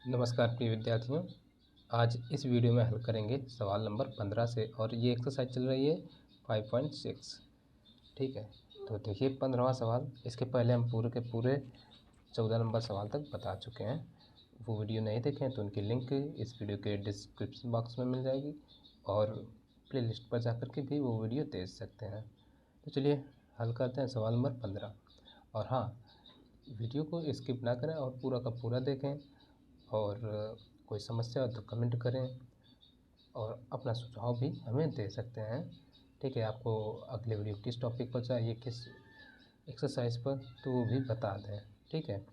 नमस्कार प्रिय विद्यार्थियों। आज इस वीडियो में हल करेंगे सवाल नंबर 15 से, और ये एक्सरसाइज चल रही है 5.6। ठीक है, तो देखिए 15वां सवाल। इसके पहले हम पूरे के पूरे 14 नंबर सवाल तक बता चुके हैं। वो वीडियो नहीं देखें तो उनकी लिंक इस वीडियो के डिस्क्रिप्शन बॉक्स में मिल जाएगी, और प्ले लिस्ट पर जाकर के भी वो वीडियो देख सकते हैं। तो चलिए हल करते हैं सवाल नंबर 15। और हाँ, वीडियो को स्किप ना करें और पूरा का पूरा देखें, और कोई समस्या हो तो कमेंट करें, और अपना सुझाव भी हमें दे सकते हैं। ठीक है, आपको अगले वीडियो किस टॉपिक पर चाहिए, किस एक्सरसाइज पर, तो वो भी बता दें। ठीक है,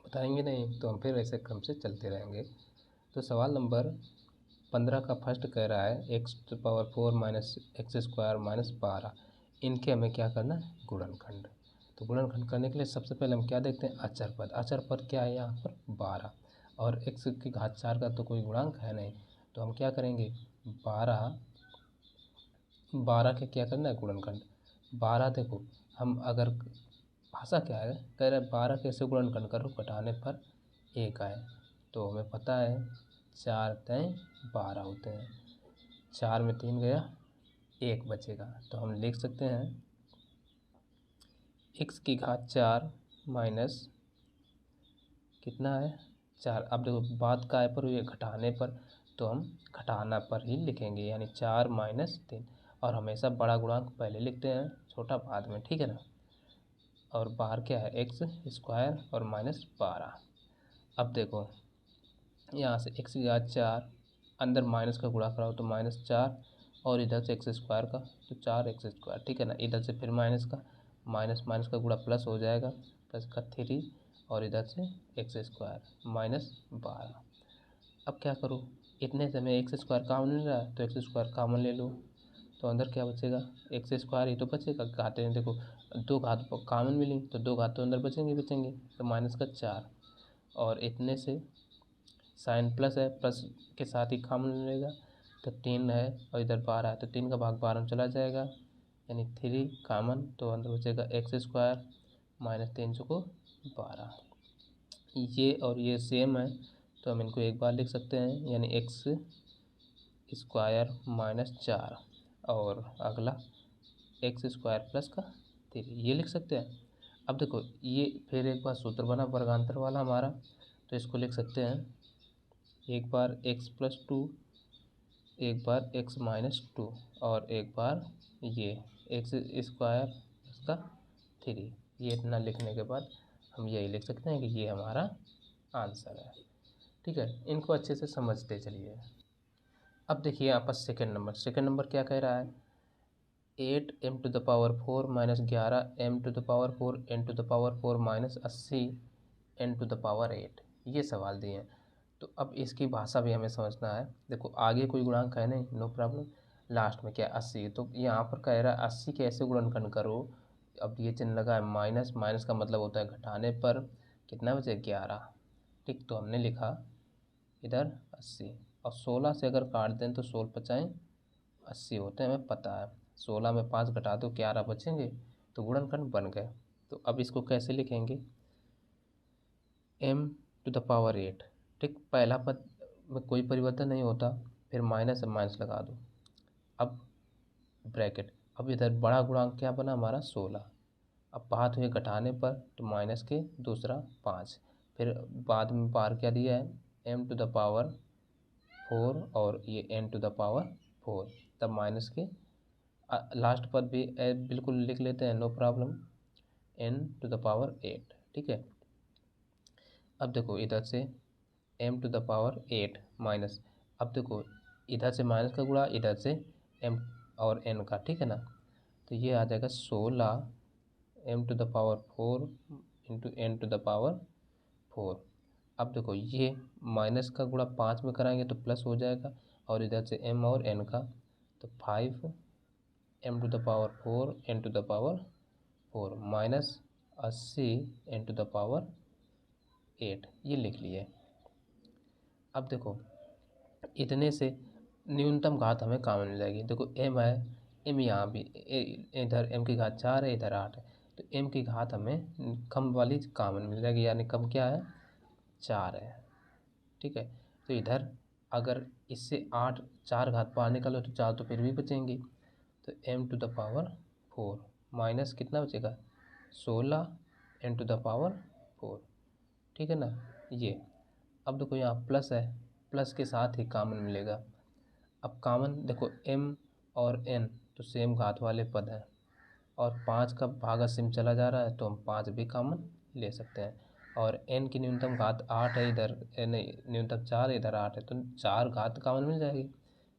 बताएंगे नहीं तो हम फिर ऐसे क्रम से चलते रहेंगे। तो सवाल नंबर 15 का फर्स्ट कह रहा है x⁴ minus x square minus 12, इनके हमें क्या करना है, गुणनखंड। तो गुणनखंड करने के लिए सबसे पहले हम क्या देखते हैं, अचर पद। अचर पद क्या है यहाँ पर, 12, और x की घात 4 का तो कोई गुणांक है नहीं, तो हम क्या करेंगे, 12 के क्या करना है, गुणनखंड। 12 देखो, हम अगर भाषा क्या है, कह रहे 12 कैसे गुणनखंड करो, घटाने पर 1 आए। तो हमें पता है 4 तय 12 होते हैं, 4 में 3 गया, 1 बचेगा। तो हम लिख सकते हैं x की घात 4 माइनस कितना है, 4। अब देखो बात काय पर हुई है, घटाने पर, तो हम घटाना पर ही लिखेंगे, यानी 4 माइनस 3। और हमेशा बड़ा गुणांक पहले लिखते हैं, छोटा बाद में, ठीक है ना। और बाहर क्या है, एक्स स्क्वायर और माइनस 12। अब देखो यहाँ से एक्स की घात 4, अंदर माइनस का गुणा कराओ तो -4, और इधर से एक्स स्क्वायर का तो 4x², ठीक है ना। इधर से फिर माइनस का, माइनस माइनस का गुणा प्लस हो जाएगा, प्लस का 3, और इधर से x² -12। अब क्या करूँ, इतने से मैं x² कॉमन ले रहा है तो x² कॉमन ले लूँ, तो अंदर क्या बचेगा, x² ही तो बचेगा। घाते हैं देखो, 2 घात कॉमन मिली तो 2 घात तो अंदर बचेंगे, तो माइनस का 4, और इतने से साइन प्लस है, प्लस के साथ ही कॉमन लेगा तो 3 है, और इधर 12 है तो 3 का भाग 12 में चला जाएगा, यानी 3 कॉमन, तो अंदर बचेगा x² -3 चौको 12। ये और ये सेम है, तो हम इनको एक बार लिख सकते हैं, यानी x² -4, और अगला x² प्लस का 3, ये लिख सकते हैं। अब देखो ये फिर एक बार सूत्र बना वर्गांतर वाला हमारा, तो इसको लिख सकते हैं, एक बार x+2, एक बार x-2, और एक बार ये x² इसका 3। ये इतना लिखने के बाद हम यही लिख सकते हैं कि ये हमारा आंसर है। ठीक है, इनको अच्छे से समझते चलिए। अब देखिए यहाँ पर सेकेंड नंबर क्या कह रहा है, 8m⁴ minus 11m⁴ n⁴ minus 80n⁴8, ये सवाल दिए हैं। तो अब इसकी भाषा भी हमें समझना है। देखो आगे कोई गुणांक है नहीं, नो प्रॉब्लम, लास्ट में क्या 80, तो यहाँ पर कह रहा है 80 कैसे गुणनखंड करो। अब ये चिन्ह लगा है माइनस, माइनस का मतलब होता है घटाने पर कितना बचे, 11। ठीक, तो हमने लिखा इधर 80, और 16 से अगर काट दें तो 16 पचाएँ 80 होते हैं, हमें पता है। 16 में 5 घटा दो 11 बचेंगे, तो गुणनखंड बन गए। तो अब इसको कैसे लिखेंगे, m⁴8। ठीक, पहला पद में कोई परिवर्तन नहीं होता, फिर माइनस माइनस लगा दो, अब ब्रैकेट। अब इधर बड़ा गुणांक क्या बना हमारा, 16। अब बात हुई घटाने पर, तो माइनस के दूसरा 5, फिर बाद में बाहर क्या दिया है, m⁴4, और ये n⁴4, तब माइनस के लास्ट पद भी बिल्कुल लिख लेते हैं, नो प्रॉब्लम, n⁴8। ठीक है, अब देखो इधर से m⁴8 माइनस, अब देखो इधर से माइनस का गुणा, इधर से m और n का, ठीक है ना। तो ये आ जाएगा 16 m⁴4 इंटू n⁴4। अब देखो ये माइनस का गुणा 5 में कराएंगे तो प्लस हो जाएगा, और इधर से m और n का, तो 5 m⁴4 n⁴4 माइनस 80 n⁴8, ये लिख लिए। अब देखो इतने से न्यूनतम घात हमें कॉमन मिल जाएगी। देखो m है, m यहाँ भी, इधर m की घात 4 है, इधर 8 है, तो m की घात हमें कम वाली कॉमन मिल जाएगी, यानी कम क्या है, 4 है। ठीक है। तो इधर अगर इससे 8 4 घात बाहर निकालो तो 4 तो फिर भी बचेंगी, तो m⁴ माइनस कितना बचेगा 16 m⁴, ठीक है ना। ये अब देखो यहाँ प्लस है, प्लस के साथ ही कॉमन मिलेगा। अब कॉमन देखो m और n तो सेम घात वाले पद हैं, और 5 का भागासिम चला जा रहा है तो हम 5 भी कॉमन ले सकते हैं। और n की न्यूनतम घात 8 है इधर, नहीं न्यूनतम 4 इधर 8 है, तो 4 घात कॉमन मिल जाएगी,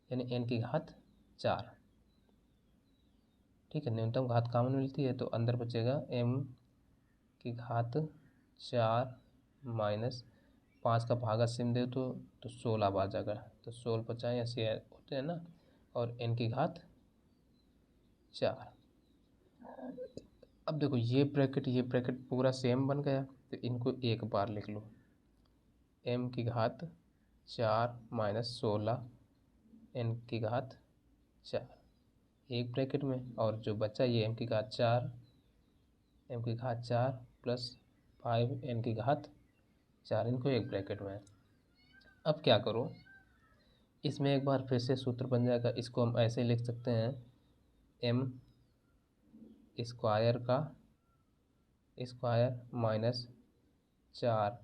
यानी n की घात 4, ठीक है। न्यूनतम घात कॉमन मिलती है तो अंदर बचेगा m की घात 4 माइनस 5 का भागासिम दे तो 16 बार जाएगा, तो 16 50 ऐसे होते हैं ना, और n की घात 4। अब देखो ये ब्रैकेट पूरा सेम बन गया, तो इनको एक बार लिख लो, m की घात 4 माइनस 16 n की घात 4 एक ब्रैकेट में, और जो बचा ये m की घात 4 प्लस 5 n की घात 4, इनको एक ब्रैकेट में। अब क्या करो, इसमें एक बार फिर से सूत्र बन जाएगा, इसको हम ऐसे लिख सकते हैं m स्क्वायर का स्क्वायर माइनस 4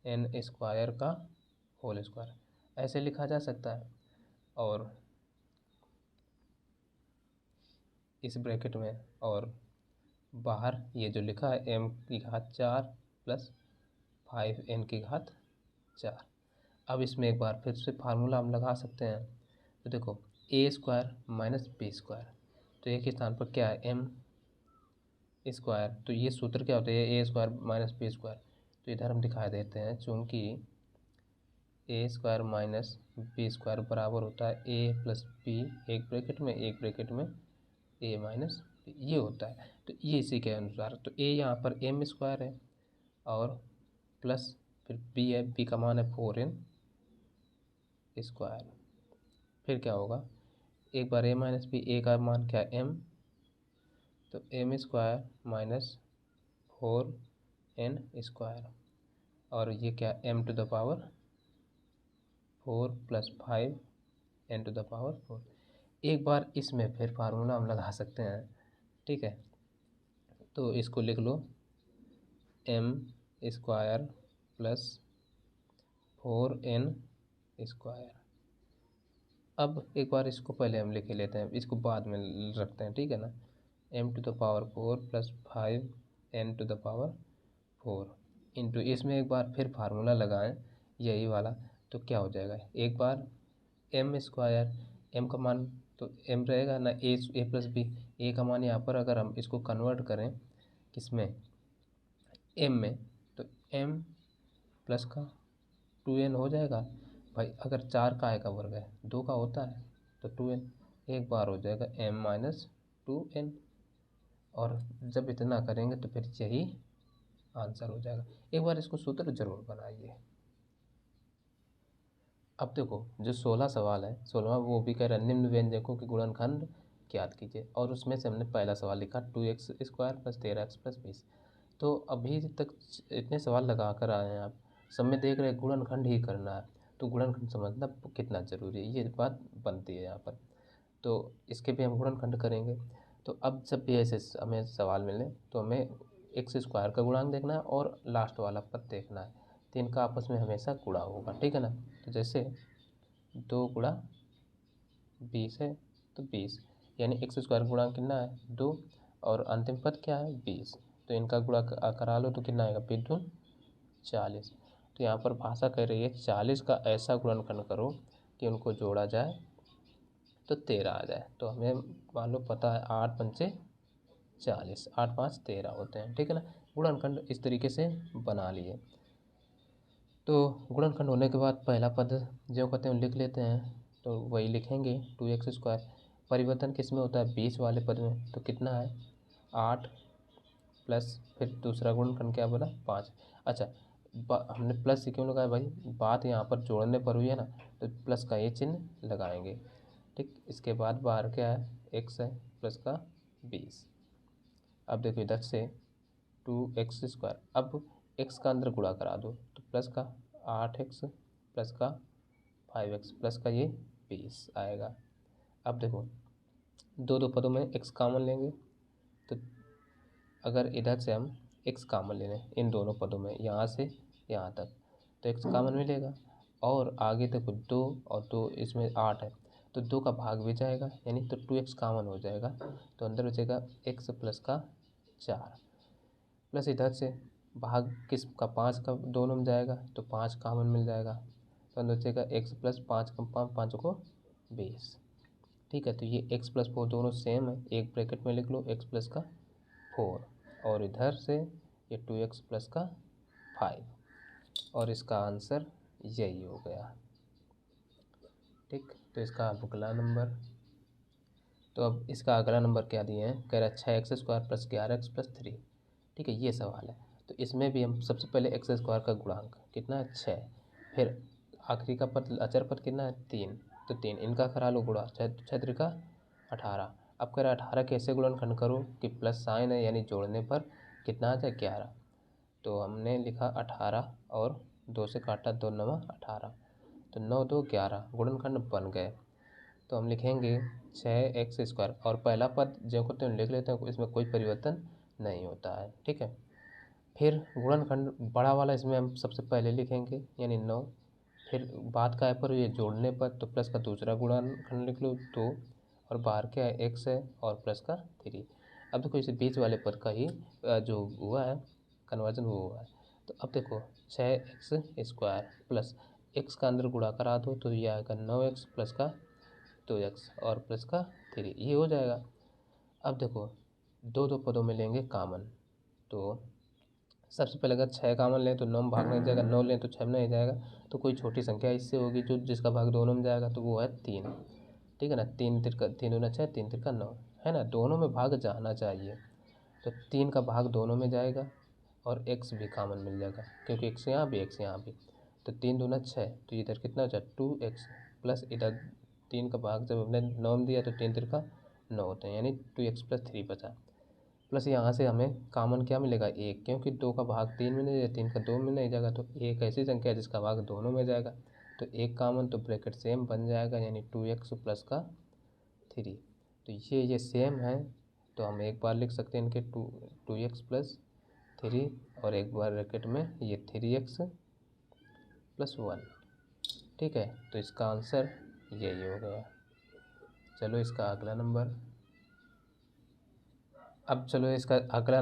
n स्क्वायर का होल स्क्वायर, ऐसे लिखा जा सकता है। और इस ब्रैकेट में और बाहर ये जो लिखा है m की घात 4 प्लस 5 n की घात 4। अब इसमें एक बार फिर से फार्मूला हम लगा सकते हैं, तो देखो a square minus B square, तो एक ही स्थान पर क्या है m स्क्वायर, तो ये सूत्र क्या होता है a square minus B square, तो इधर हम दिखा देते हैं, चूँकि a square minus B square बराबर होता है a प्लस बी एक ब्रैकेट में a माइनस बी, ये होता है। तो ये इसी के अनुसार, तो a यहाँ पर m स्क्वायर है और प्लस फिर b है, b का मान है 4n स्क्वायर, फिर क्या होगा एक बार a माइनस बी, a का मान क्या है m, तो m square minus 4n square, और ये क्या m⁴ 4 प्लस 5 n⁴। एक बार इसमें फिर फार्मूला हम लगा सकते हैं, ठीक है। तो इसको लिख लो m square plus 4n square. अब एक बार इसको पहले हम लिख लेते हैं, इसको बाद में रखते हैं, ठीक है ना। m⁴ प्लस 5 n⁴ इंटू, इसमें एक बार फिर फार्मूला लगाएं यही वाला, तो क्या हो जाएगा, एक बार m स्क्वायर, m का मान तो m रहेगा ना, a प्लस बी, a का मान यहाँ पर अगर हम इसको कन्वर्ट करें किसमें m में, तो m प्लस का 2n हो जाएगा भाई, अगर 4 का का वर्ग है 2 का होता है तो 2n, एक बार हो जाएगा m माइनस 2n, और जब इतना करेंगे तो फिर यही आंसर हो जाएगा। एक बार इसको सूत्र जरूर बनाइए। अब देखो जो 16 सवाल है, 16वां वो भी कह रहा है निम्न व्यंजकों के गुणनखंड ज्ञात कीजिए, और उसमें से हमने पहला सवाल लिखा 2x square plus 13x plus 20। तो अभी तक इतने सवाल लगा कर आए हैं आप, सब में देख रहे हैं गुणनखंड ही करना है, तो गुणनखंड समझना कितना ज़रूरी है, ये बात बनती है यहाँ पर। तो इसके भी हम गुणनखंड करेंगे। तो अब जब भी ऐसे हमें सवाल मिले तो हमें एक्स स्क्वायर का गुणांक देखना है और लास्ट वाला पद देखना है, तो इनका आपस में हमेशा गुणा होगा, ठीक है ना। तो जैसे 2 गुणा 20 है तो 20, यानी एक्स स्क्वायर गुणांक कितना है 2, और अंतिम पद क्या है 20, तो इनका गुणा करा लो तो कितना आएगा 2×2 40। तो यहाँ पर भाषा कह रही है 40 का ऐसा गुणनखंड करो कि उनको जोड़ा जाए तो 13 आ जाए। तो हमें मान लो पता है 8 पंचे 40, 8 5 13 होते हैं, ठीक है ना। गुणनखंड इस तरीके से बना लिए। तो गुणनखंड होने के बाद पहला पद जो कहते हैं लिख लेते हैं, तो वही लिखेंगे 2x स्क्वायर, परिवर्तन किस में होता है 20 वाले पद में, तो कितना है 8 प्लस फिर दूसरा गुणनखंड क्या बोला 5। अच्छा हमने प्लस क्यों लगाया भाई, बात यहाँ पर जोड़ने पर हुई है ना, तो प्लस का ये चिन्ह लगाएंगे, ठीक। इसके बाद बाहर क्या है x है प्लस का 20। अब देखो इधर से 2x स्क्वायर, अब x का अंदर गुणा करा दो तो प्लस का 8x प्लस का 5x प्लस का ये 20 आएगा। अब देखो दो पदों में x कॉमन लेंगे, तो अगर इधर से हम x कॉमन ले लें इन दोनों पदों में, यहाँ से यहाँ तक, तो x कॉमन मिलेगा। और आगे देखो 2 और 2 इसमें 8 है, तो 2 का भाग भी जाएगा, यानी तो 2x कॉमन हो जाएगा, तो अंदर बचेगा x प्लस का 4 प्लस इधर से भाग किस का 5 का दोनों में जाएगा, तो 5 कॉमन मिल जाएगा, तो अंदर बचेगा x प्लस 5 का 5 को 20। ठीक है, तो ये x प्लस 4 दोनों सेम है, एक ब्रैकेट में लिख लो x प्लस का 4 और इधर से ये 2x प्लस का 5 और इसका आंसर यही हो गया। ठीक, तो इसका अगला नंबर, तो अब इसका अगला नंबर क्या दिए हैं, कह रहा है 6x² प्लस 11x प्लस 3। ठीक है, ये सवाल है। तो इसमें भी हम सबसे पहले x² का गुणांक कितना है 6, फिर आखिरी का पद अचर पद कितना है 3, तो 3 इनका करा लो गुणा, 6 3 18। अब कह रहा है 18 कैसे गुणनखंड करूँ कि प्लस साइन है, यानी जोड़ने पर कितना आ जाए 11। तो हमने लिखा 18 और 2 से काटा 2 9 18, तो 9 2 11 गुणनखंड बन गए। तो हम लिखेंगे 6x² और पहला पद जो को तुम लिख लेते हैं, इसमें कोई परिवर्तन नहीं होता है। ठीक है, फिर गुणनखंड बड़ा वाला इसमें हम सबसे पहले लिखेंगे, यानी 9, फिर बात का है पर ये जोड़ने पर, तो प्लस का दूसरा गुणनखंड लिख लो 2, और बाहर क्या है x है और प्लस का 3। अब देखो इसे बीच वाले पद का ही जो हुआ है कन्वर्जन वो हुआ है। तो अब देखो 6x² प्लस x का अंदर गुणा करा दो, तो ये आएगा 9x प्लस का 2x और प्लस का 3, ये हो जाएगा। अब देखो दो पदों में लेंगे कामन, तो सबसे पहले अगर 6 कॉमन लें तो 9 में भाग नहीं जाएगा, 9 लें तो 6 में नहीं जाएगा, तो कोई छोटी संख्या इससे होगी जो जिसका भाग दोनों में जाएगा, तो वो है 3। ठीक है ना, 3 3 दूना 6, 3 3 9 है ना, दोनों में भाग जाना चाहिए, तो 3 का भाग दोनों में जाएगा और x भी कॉमन मिल जाएगा, क्योंकि x यहाँ भी x यहाँ भी, तो 3 दूना 6, तो इधर कितना हो जाए 2x प्लस इधर 3 का भाग जब हमने 9 में दिया तो 3 3 9 होते हैं, यानी 2x प्लस 3 बचा, प्लस यहाँ से हमें कॉमन क्या मिलेगा 1, क्योंकि 2 का भाग 3 में नहीं जाएगा, 3 का 2 में नहीं जाएगा, तो एक ऐसी संख्या है जिसका भाग दोनों में जाएगा, तो एक कॉमन, तो ब्रैकेट सेम बन जाएगा, यानी 2x प्लस का 3। तो ये सेम है, तो हम एक बार लिख सकते हैं इनके 2x प्लस 3 और एक बार ब्रैकेट में ये 3x प्लस 1। ठीक है, तो इसका आंसर यही हो गया। चलो इसका अगला नंबर, अब चलो इसका अगला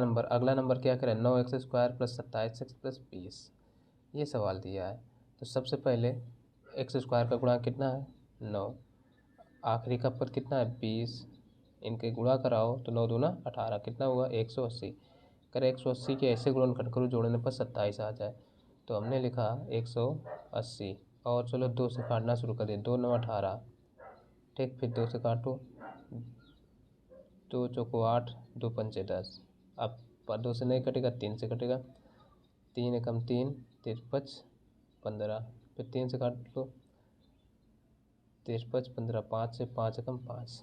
नंबर क्या करें, 9x² प्लस 27x प्लस 20, ये सवाल दिया है। तो सबसे पहले x² का गुणा कितना है 9, आखिरी का पद कितना है 20, इनके गुणा कराओ तो 9 दूना 18, कितना हुआ 180। करें 180 के ऐसे गुणनखंड करो जोड़ने पर 27 आ जाए, तो हमने लिखा 180 और चलो 2 से काटना शुरू कर दिए, 2 9 18। ठीक, फिर 2 से काटो, 2 चौको 8, 2 पंचे 10, अब 2 से नहीं कटेगा 3 से कटेगा, 3 एकम 3, 3 5 15, फिर 3 से काट लो 3 5 15, 5 से 5 एकम 5।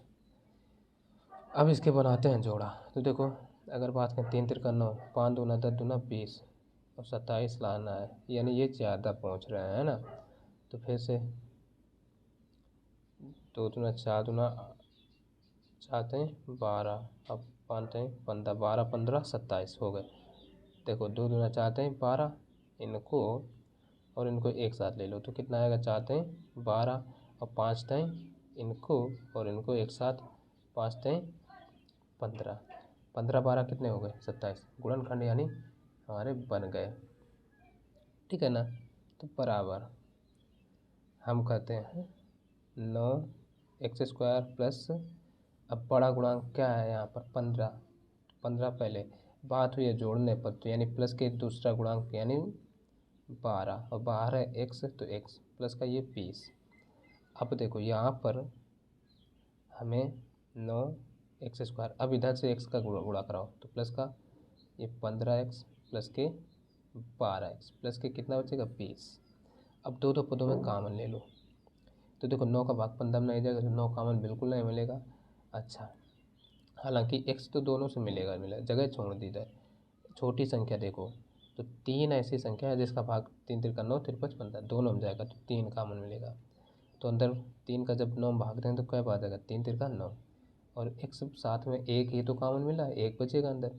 अब इसके बनाते हैं जोड़ा, तो देखो अगर बात करें 3 3 9, 5 दूना 10 दूना 20 और 27 लाना है, यानी ये ज़्यादा पहुँच रहे हैं ना, तो फिर से 2 दूना 4 दूना 4 12, अब 5 15, 12 15 27 हो गए। देखो 2 दूना 4 12, इनको और इनको एक साथ ले लो तो कितना आएगा 4 12 और 5 इनको और इनको एक साथ, 5 15, 15 12 कितने हो गए 27, गुणनखंड यानी हमारे बन गए। ठीक है ना, तो बराबर हम कहते हैं 9x² प्लस, अब बड़ा गुणांक क्या है यहाँ पर 15, 15 पहले बात हुई है जोड़ने पर, तो यानी प्लस के दूसरा गुणांक यानी 12 और बाहर है x, तो x प्लस का ये 20। अब देखो यहाँ पर हमें 9x², अब इधर से x का गुणा कराओ तो प्लस का ये 15x प्लस के 12x प्लस के कितना बचेगा 20। अब दो पदों में कॉमन ले लो, तो देखो 9 का भाग 15 में नहीं जाएगा, तो 9 कॉमन बिल्कुल नहीं मिलेगा। अच्छा, हालांकि x तो दोनों से मिलेगा जगह छोड़ दी जाए, छोटी संख्या देखो तो 3 ऐसी संख्या है जिसका भाग 3 3 9 3 5 15 दोनों में जाएगा, तो 3 कॉमन मिलेगा। तो अंदर 3 का जब 9 भाग दें तो क्या आ जाएगा, 3 3 9, और एक सब साथ में एक ही तो कॉमन मिला है, एक बचेगा अंदर,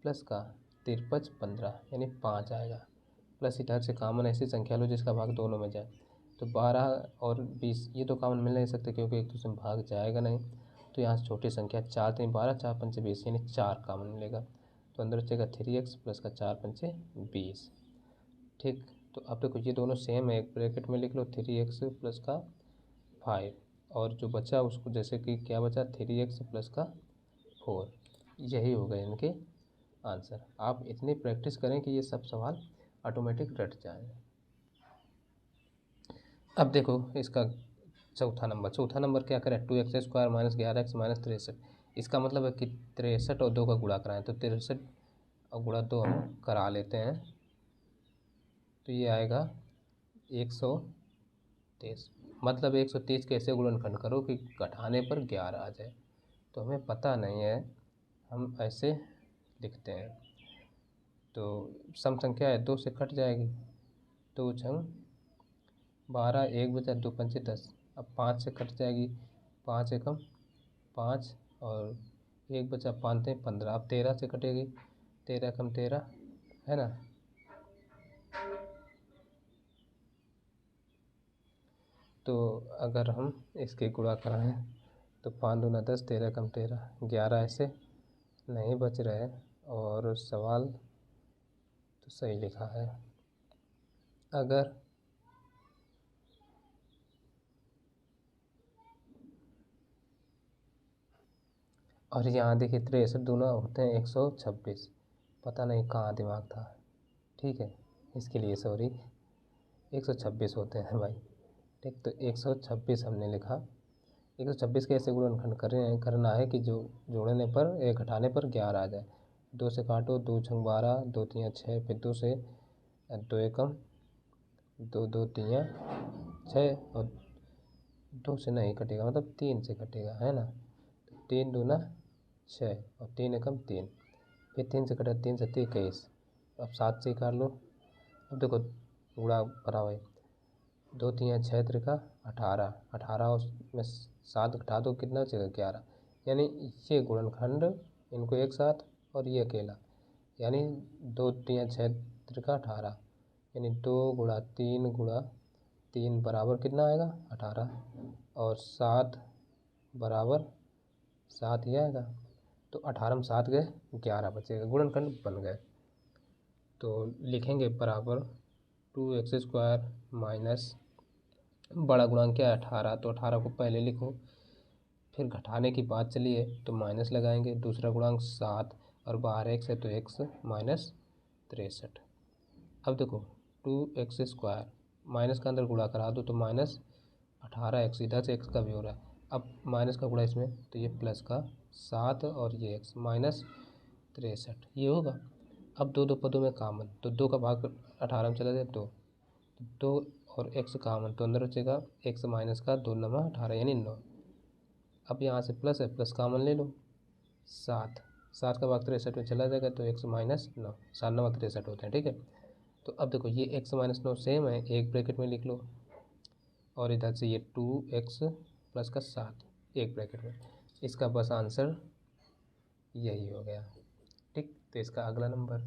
प्लस का 3 5 15 यानी 5 आएगा। प्लस इधर से कॉमन ऐसी संख्या लो जिसका भाग दोनों में जाए, तो 12 और 20 ये तो कॉमन मिल नहीं सकते क्योंकि एक दूसरे में भाग जाएगा नहीं। तो यहाँ छोटी संख्या 4 3 12 4 5 20 यानी 4 कॉमन मिलेगा। तो अंदर बचेगा 3x प्लस का 4 5 20। ठीक, तो अब देखो ये दोनों सेम है, एक ब्रैकेट में लिख लो 3x प्लस का 5, और जो बचा उसको जैसे कि क्या बचा 3x प्लस का 4, यही हो गए इनके आंसर। आप इतनी प्रैक्टिस करें कि ये सब सवाल ऑटोमेटिक रट जाएं। अब देखो इसका चौथा नंबर क्या करें, 2x² माइनस 11x माइनस 63। इसका मतलब है कि 63 और 2 का गुणा कराएं, तो 63 और गुणा 2 हम करा लेते हैं, तो ये आएगा 123। मतलब 130 कैसे गुणनखंड करो कि घटाने पर 11 आ जाए, तो हमें पता नहीं है, हम ऐसे लिखते हैं। तो सम संख्या है 2 से कट जाएगी, 2 छंग 12, 1 बचा 2 पंचे 10। अब 5 से कट जाएगी, 5 एकम 5 और 1 बचा 5 × 15। अब 13 से कटेगी, 13 एकम 13 है ना। तो अगर हम इसके गुणा कराएं तो 5 दूना 10, 13 एकम 13, 11 ऐसे नहीं बच रहे, और सवाल तो सही लिखा है। अगर और यहाँ देखिए 63 दूना होते हैं 126, पता नहीं कहाँ दिमाग था, ठीक है, इसके लिए सॉरी। 126 होते हैं भाई, ठीक, तो 126 हमने लिखा। 126 के ऐसे गुणनखंड करना है कि जो जोड़ने पर घटाने पर 11 आ जाए। 2 से काटो, 2 छंग 12, 2 तियाँ 6, फिर 2 से 2 एकम 2, 2 तियाँ 6, और 2 से नहीं कटेगा, मतलब 3 से कटेगा, है ना। 3 दूना 6 और 3 एकम 3, फिर 3 से कटा, 3 7 21। अब 7 से कर लो। अब देखो गुणा भरा भाई, 2 तियाँ 6 त्रिका 18, 18 उसमें 7 घटा दो, कितना बचेगा 11। यानी ये गुणनखंड इनको एक साथ और ये अकेला, यानी 2 तियाँ 6 त्रिका 18, यानी 2 गुणा 3 गुणा 3 बराबर कितना आएगा 18, और 7 बराबर 7 ही आएगा। तो 18 में 7 गए 11 बचेगा, गुणनखंड बन गए। तो लिखेंगे बराबर 2x² माइनस बड़ा गुणांक क्या है 18, तो 18 को पहले लिखो, फिर घटाने की बात चली है तो माइनस लगाएंगे, दूसरा गुणांक 7 और बाहर x है तो x माइनस 63। अब देखो 2x² माइनस का अंदर गुणा करा दो तो माइनस 18x, इधर से x का भी हो रहा है, अब माइनस का गुणा इसमें तो ये प्लस का 7 और ये x माइनस 63 ये होगा। अब दो पदों में कामन, तो 2 का भाग 18 में चला जाए 2 और x कामन, तो अंदर बचेगा x माइनस का 2 × 9 18 यानी 9। अब यहाँ से प्लस है, प्लस कामन ले लो, 7 का भाग 63 में चला जाएगा तो x माइनस 9, 7 9 63 होते हैं, ठीक है। तो अब देखो ये x माइनस 9 सेम है, एक ब्रैकेट में लिख लो, और इधर से ये 2x प्लस का 7 एक ब्रैकेट में, इसका बस आंसर यही हो गया, ठीक। तो इसका अगला नंबर,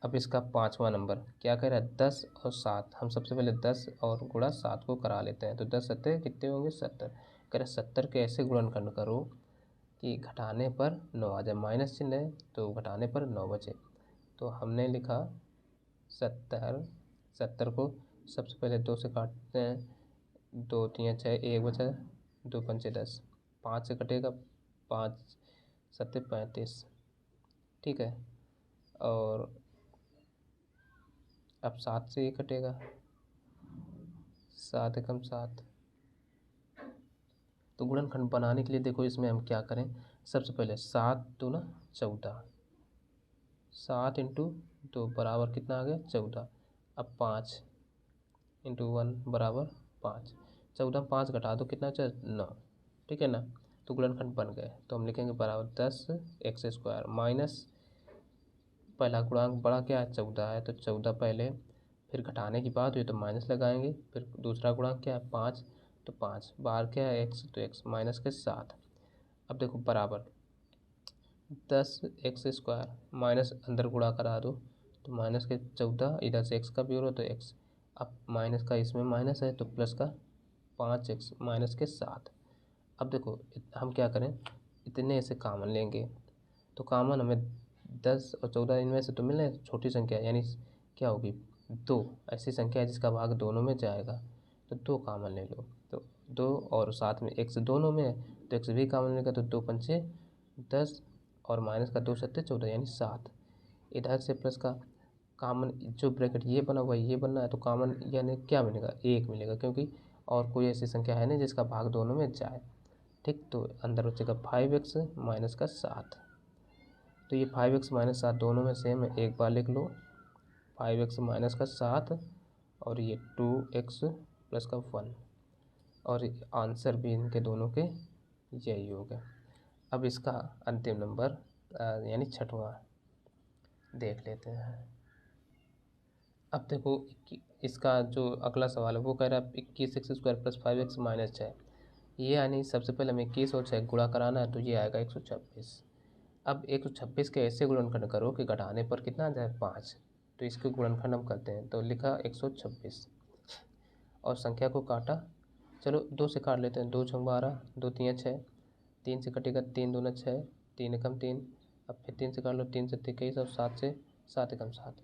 अब इसका 5वां नंबर क्या कह रहा है 10 और 7। हम सबसे पहले 10 और गुणा 7 को करा लेते हैं, तो 10 सत्ते कितने होंगे 70। कह रहे 70 के ऐसे गुणनखंड करो कि घटाने पर 9 आ जाए, माइनस चिन्ह है तो घटाने पर 9 बचे। तो हमने लिखा 70 को सबसे पहले 2 से काटते हैं, 2 तियाँ 6, 1 बचा 2 पंचे 10, 5 से कटेगा 5 7 35, ठीक है। और अब 7 से ये कटेगा, 7 एकम 7। तो गुणनखंड बनाने के लिए देखो इसमें हम क्या करें, सबसे पहले 7 दूना 14, 7 इंटू 2 बराबर कितना आ गया 14। अब 5 इंटू 1 बराबर 5, 14 में 5 घटा दो कितना बचा 9, ठीक है ना। तो गुणनखंड बन गए, तो हम लिखेंगे बराबर 10x² माइनस पहला गुणांक बड़ा क्या है 14 है, तो 14 पहले, फिर घटाने की बात हुई तो माइनस लगाएंगे, फिर दूसरा गुणांक क्या है 5, तो 5 बाहर क्या है x, तो x माइनस के 7। अब देखो बराबर 10x² माइनस अंदर गुणा करा दो तो माइनस के 14, इधर से x का भी हो तो x, अब माइनस का इसमें माइनस है तो प्लस का 5x माइनस के 7। अब देखो हम क्या करें, इतने से कॉमन लेंगे, तो कॉमन हमें 10 और 14 इनमें से तो मिल रहे, छोटी संख्या यानी क्या होगी 2, ऐसी संख्या है जिसका भाग दोनों में जाएगा, तो 2 कॉमन ले लो, तो 2 और साथ में x दोनों में है तो x भी कॉमन लेगा, तो 2 पंचे 10 और माइनस का 2 सत्ते 14 यानी 7। इधर से प्लस का कॉमन जो ब्रैकेट ये बना हुआ ये बनना है, तो कॉमन यानी क्या मिलेगा 1 मिलेगा, क्योंकि और कोई ऐसी संख्या है नहीं जिसका भाग दोनों में जाए। ठीक, तो अंदर बचेगा 5x माइनस का 7, तो ये 5x माइनस 7 दोनों में सेम है, एक बार लिख लो 5x माइनस का 7 और ये 2x प्लस का 1, और आंसर भी इनके दोनों के यही हो गया। अब इसका अंतिम नंबर यानी छठवां देख लेते हैं। अब देखो इसका जो अगला सवाल है वो कह रहा है 21x² प्लस 5x माइनस 6, ये यानी सबसे पहले हमें 21 और 6 गुणा कराना है, तो ये आएगा 126। अब 126 के ऐसे गुणनखंड करो कि घटाने पर कितना आ जाए 5, तो इसके गुणनखंड हम करते हैं, तो लिखा 126 और संख्या को काटा, चलो 2 से काट लेते हैं, 2 छंग 12, 2 तियाँ 6, 3 से कटेगा 3 दूना 6, 3 एकम 3, अब फिर 3 से काट लो 3 से 21 और 7 से 7 एकम 7।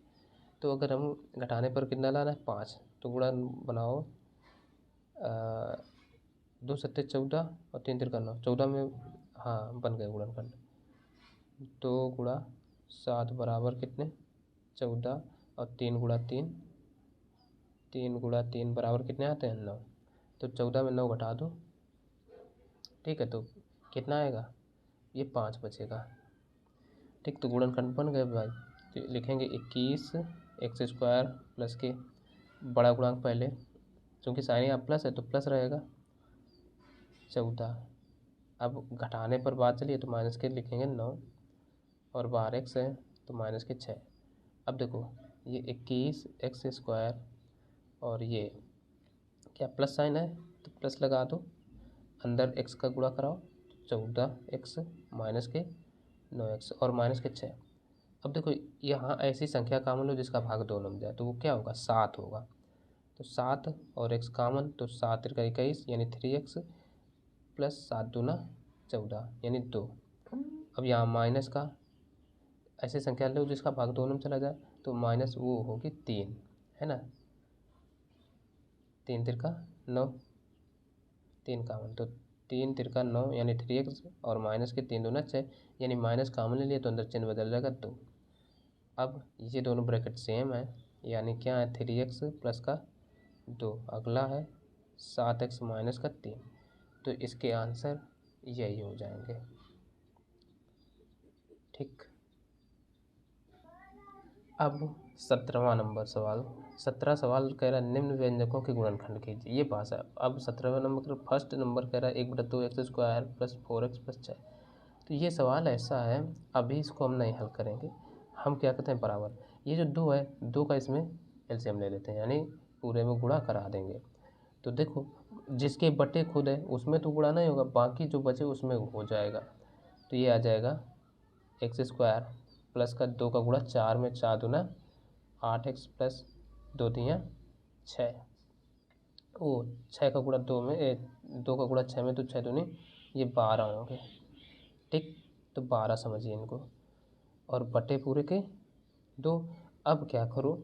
तो अगर हम घटाने पर कितना लाना है 5, तो गुणा बनाओ 2 सत्ते 14 और 3 तिरका 9, 14 में हाँ बन गए गुणनखंड, 2 गुणा 7 बराबर कितने 14 और 3 गुणा 3, 3 गुणा 3 बराबर कितने आते हैं 9, तो 14 में 9 घटा दो, ठीक है, तो कितना आएगा ये 5 बचेगा। ठीक, तो गुणनखंड बन गए भाई, तो लिखेंगे 21x² प्लस के बड़ा गुणांक पहले, क्योंकि साइन यहाँ प्लस है तो प्लस रहेगा 14, अब घटाने पर बात चलिए तो माइनस के लिखेंगे 9 और बाहर x है तो माइनस के 6। अब देखो ये 21x² और ये क्या प्लस साइन है तो प्लस लगा दो, अंदर x का गुणा कराओ 14x माइनस के 9x और माइनस के 6। अब देखो यहाँ ऐसी संख्या कॉमन लो जिसका भाग दोनों में जाए, तो वो क्या होगा 7 होगा, तो 7 और x कॉमन, तो 7 तिरका 21 यानी 3x प्लस 7 दूना 14 यानी 2। अब यहाँ माइनस का ऐसी संख्या लो जिसका भाग दोनों में चला जाए, तो माइनस वो होगी 3, है ना, 3 तिरका 9, 3 कॉमन, तो 3 तिरका 9 यानी 3x और माइनस के 3 दूना 6 यानी माइनस कॉमन ले लिए तो अंदर चिन्ह बदल जाएगा 2। अब ये दोनों ब्रैकेट सेम है, यानी क्या है 3x प्लस का 2, अगला है 7x माइनस का 3, तो इसके आंसर यही हो जाएंगे। ठीक, अब 17वां नंबर सवाल, 17 सवाल कह रहा है निम्न व्यंजकों के गुणनखंड कीजिए, ये पास है। अब 17वां नंबर फर्स्ट नंबर कह रहा है 1/2x² प्लस 4x प्लस 6, तो ये सवाल ऐसा है, अभी इसको हम नहीं हल करेंगे, हम क्या कहते हैं बराबर, ये जो 2 है 2 का इसमें एलसीएम ले लेते हैं, यानी पूरे में गुणा करा देंगे। तो देखो जिसके बटे खुद है उसमें तो गुणा नहीं होगा, बाकी जो बचे उसमें हो जाएगा, तो ये आ जाएगा x² प्लस का 2 का गुणा 4 में 4 दूना 8x प्लस 2 तियाँ 6, ओ 6 का गुणा 2 में 2 का गुणा 6 में तो 6 दूनी ये 12 होंगे। ठीक, तो 12 समझिए इनको, और बटे पूरे के 2। अब क्या करो,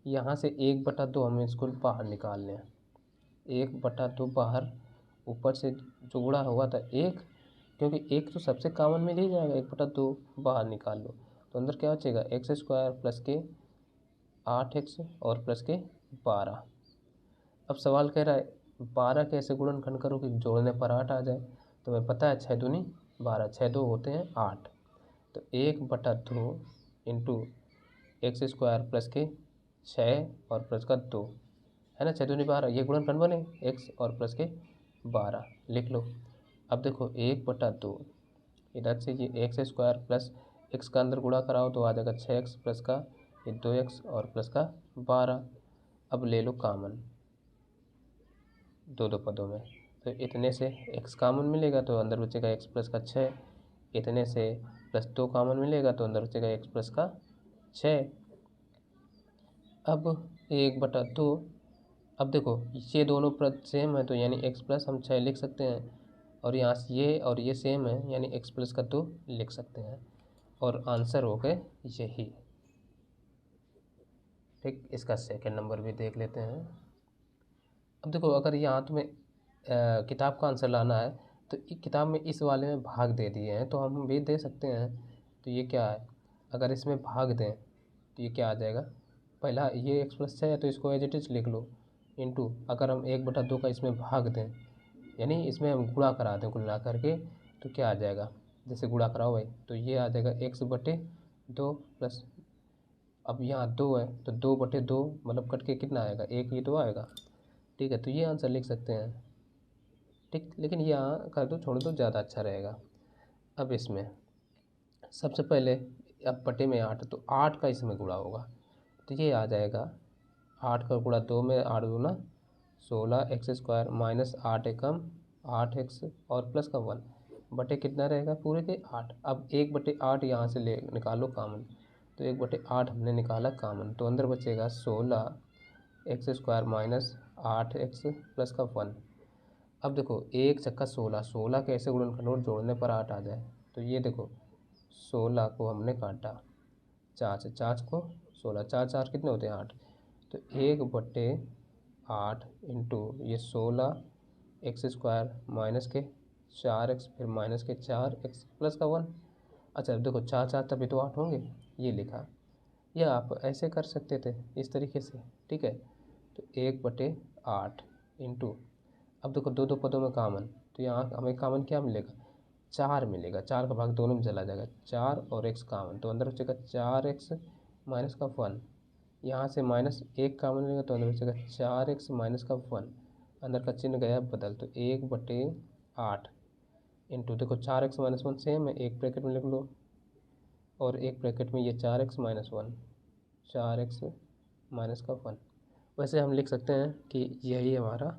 यहाँ से 1/2 हमें इसको बाहर निकाल लें, 1/2 बाहर, ऊपर से जो गुणा हुआ था 1, क्योंकि 1 तो सबसे कॉमन में ले जाएगा, 1/2 बाहर निकाल लो तो अंदर क्या बचेगा x² प्लस के 8x और प्लस के 12। अब सवाल कह रहा है 12 के ऐसे गुणनखंड करो कि जोड़ने पर 8 आ जाए, तो हमें पता है 6 दूनी 12, 6 2 होते हैं 8, तो 1/2 इंटू x² प्लस के 6 और प्लस का 2, है ना, 6 दूनी 12, ये गुणनखंड बने x और प्लस के 12 लिख लो। अब देखो 1/2 इधर से ये x² प्लस एक्स का अंदर गुणा कराओ तो आ जाएगा 6x प्लस का ये 2x और प्लस का 12। अब ले लो कामन दो पदों में, तो इतने से x कामन मिलेगा तो अंदर बचेगा x प्लस का 6, इतने से प्लस 2 कामन मिलेगा तो अंदर बचेगा x प्लस का 6। अब 1/2, अब देखो ये दोनों पद सेम है तो यानी x प्लस हम 6 लिख सकते हैं, और यहाँ से ये और ये सेम है यानी x प्लस का 2 लिख सकते हैं, और आंसर हो गए यही। ठीक, इसका सेकंड नंबर भी देख लेते हैं। अब देखो अगर यहाँ तुम्हें किताब का आंसर लाना है तो किताब में इस वाले में भाग दे दिए हैं तो हम भी दे सकते हैं। तो ये क्या है, अगर इसमें भाग दें तो ये क्या आ जाएगा, पहला ये x प्लस 6 है तो इसको एज इट इज लिख लो, इंटू अगर हम 1/2 का इसमें भाग दें यानी इसमें हम गुणा करा दें गुणा करके तो क्या आ जाएगा, जैसे गुणा कराओ भाई तो ये आ जाएगा x/2 प्लस, अब यहाँ 2 है तो 2/2 मतलब कट के कितना आएगा, 1 ही तो आएगा। ठीक है, तो ये आंसर लिख सकते हैं। ठीक, लेकिन यहाँ कर दो छोड़ दो ज़्यादा अच्छा रहेगा। अब इसमें सबसे पहले अब बटे में 8 तो 8 का इसमें गुणा होगा तो ये आ जाएगा 8 का गुणा 2 में 8 दूना 16x² माइनस 8 एकम 8x और प्लस का 1 बटे कितना रहेगा पूरे के 8। अब 1/8 यहाँ से ले निकालो कामन, तो 1/8 हमने निकाला कामन तो अंदर बचेगा 16x² माइनस 8x प्लस का 1। अब देखो 1 छक्का 16, 16 कैसे गुणनखंड जोड़ने पर 8 आ जाए, तो ये देखो 16 को हमने काटा 4 से, 4 को 16, 4 4 कितने होते हैं 8, तो 1/8 इंटू ये 16x² माइनस के 4x फिर माइनस के 4x प्लस का 1। अच्छा अब देखो 4 4 तभी तो 8 होंगे, ये लिखा, या आप ऐसे कर सकते थे इस तरीके से। ठीक है, तो 1/8 इंटू, अब देखो दो पदों में कामन तो यहाँ हमें कामन क्या मिलेगा, 4 मिलेगा, 4 का भाग दोनों में चला जाएगा, 4 और x कामन तो अंदर बचेगा 4x माइनस का 1, यहाँ से माइनस 1 कामन मिलेगा तो अंदर बचेगा 4x माइनस का 1, अंदर का चिन्ह गया बदल, तो 1/8 इंटू देखो 4x माइनस 1 सेम है, एक ब्रैकेट में लिख लो और एक ब्रैकेट में ये 4x माइनस 1, 4x माइनस का 1। वैसे हम लिख सकते हैं कि यही हमारा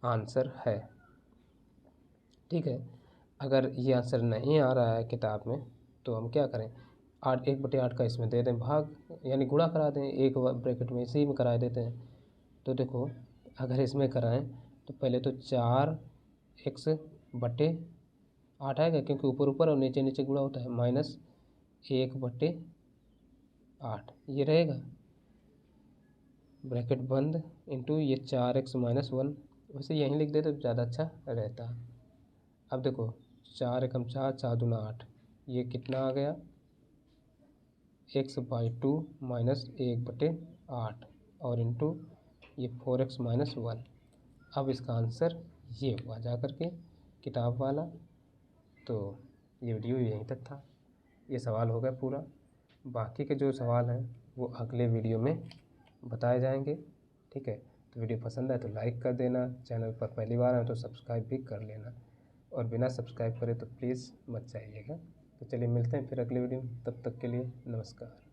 आंसर है। ठीक है, अगर ये आंसर नहीं आ रहा है किताब में तो हम क्या करें, 1/8 का इसमें दे दें भाग यानी गुणा करा दें, एक ब्रैकेट में इसी में करा देते हैं। तो देखो अगर इसमें कराएं तो पहले तो 4x/8 आएगा क्योंकि ऊपर ऊपर और नीचे नीचे गुणा होता है, माइनस 1/8 ये रहेगा ब्रैकेट बंद इंटू ये 4x माइनस 1, वैसे यहीं लिख दे तो ज़्यादा अच्छा रहता। अब देखो 4 एकम 4, 4 दूना 8, ये कितना आ गया x/2 माइनस 1/8 और इंटू ये 4x माइनस 1। अब इसका आंसर ये हुआ जा करके किताब वाला। तो ये वीडियो यहीं तक था, ये सवाल हो गया पूरा, बाकी के जो सवाल हैं वो अगले वीडियो में बताए जाएंगे। ठीक है, तो वीडियो पसंद आए तो लाइक कर देना, चैनल पर पहली बार आए तो सब्सक्राइब भी कर लेना, और बिना सब्सक्राइब करे तो प्लीज़ मत जाइएगा। तो चलिए मिलते हैं फिर अगले वीडियो में, तब तक के लिए नमस्कार।